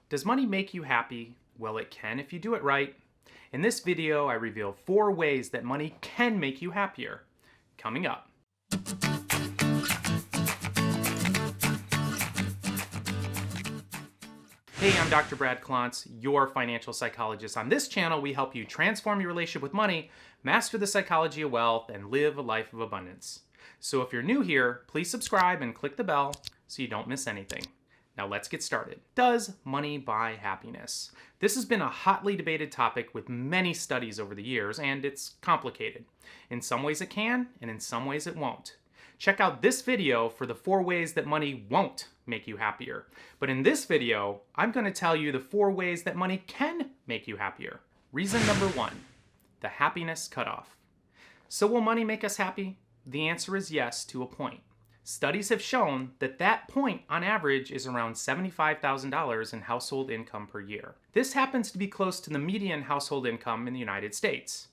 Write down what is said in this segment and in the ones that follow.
Does money make you happy? Well, it can if you do it right. In this video, I reveal 4 ways that money can make you happier. Coming up. Hey, I'm Dr. Brad Klontz, your financial psychologist. On this channel, we help you transform your relationship with money, master the psychology of wealth, and live a life of abundance. So if you're new here, please subscribe and click the bell so you don't miss anything. Now let's get started. Does money buy happiness? This has been a hotly debated topic with many studies over the years, and it's complicated. In some ways it can, and in some ways it won't. Check out this video for the 4 ways that money won't make you happier. But in this video, I'm going to tell you the 4 ways that money can make you happier. Reason number 1, the happiness cutoff. So will money make us happy? The answer is yes, to a point. Studies have shown that that point on average is around $75,000 in household income per year. This happens to be close to the median household income in the United States.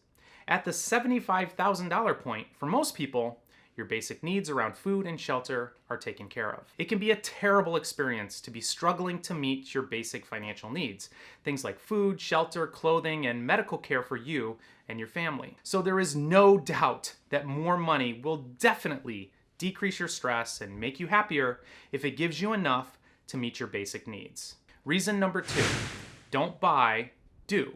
At the $75,000 point, for most people, your basic needs around food and shelter are taken care of. It can be a terrible experience to be struggling to meet your basic financial needs. Things like food, shelter, clothing, and medical care for you and your family. So there is no doubt that more money will definitely decrease your stress and make you happier if it gives you enough to meet your basic needs. Reason number 2, don't buy, do.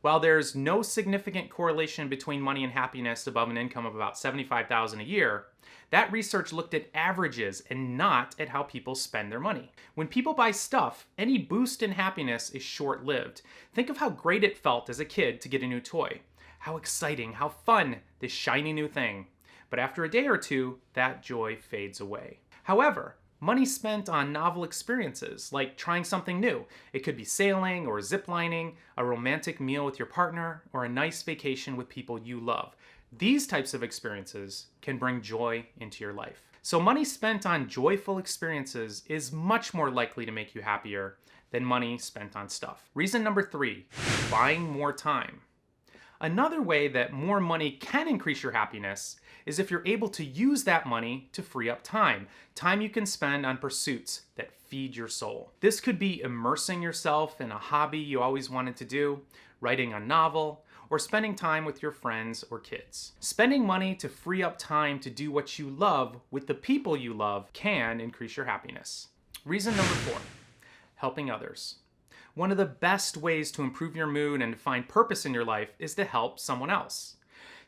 While there's no significant correlation between money and happiness above an income of about $75,000 a year, that research looked at averages and not at how people spend their money. When people buy stuff, any boost in happiness is short-lived. Think of how great it felt as a kid to get a new toy. How exciting, how fun, this shiny new thing. But after a day or two, that joy fades away. However, money spent on novel experiences, like trying something new. It could be sailing or ziplining, a romantic meal with your partner, or a nice vacation with people you love. These types of experiences can bring joy into your life. So money spent on joyful experiences is much more likely to make you happier than money spent on stuff. Reason number 3, buying more time. Another way that more money can increase your happiness is if you're able to use that money to free up time you can spend on pursuits that feed your soul. This could be immersing yourself in a hobby you always wanted to do, writing a novel, or spending time with your friends or kids. Spending money to free up time to do what you love with the people you love can increase your happiness. Reason number 4, helping others. One of the best ways to improve your mood and to find purpose in your life is to help someone else.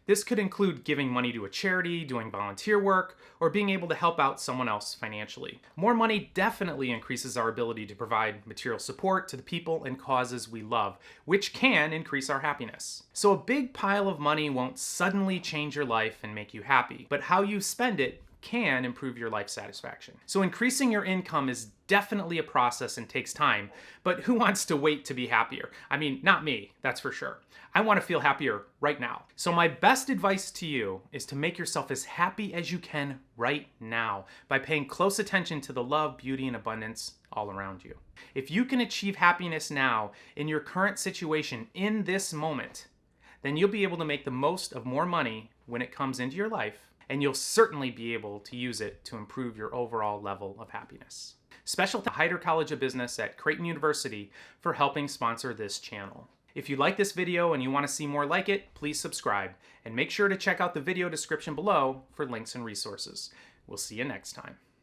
This could include giving money to a charity, doing volunteer work, or being able to help out someone else financially. More money definitely increases our ability to provide material support to the people and causes we love, which can increase our happiness. So a big pile of money won't suddenly change your life and make you happy, but how you spend it can improve your life satisfaction. So increasing your income is definitely a process and takes time, but who wants to wait to be happier? I mean, not me, that's for sure. I want to feel happier right now. So my best advice to you is to make yourself as happy as you can right now by paying close attention to the love, beauty, and abundance all around you. If you can achieve happiness now in your current situation in this moment, then you'll be able to make the most of more money when it comes into your life, and you'll certainly be able to use it to improve your overall level of happiness. Special to Heider College of Business at Creighton University for helping sponsor this channel. If you like this video and you want to see more like it, please subscribe, and make sure to check out the video description below for links and resources. We'll see you next time.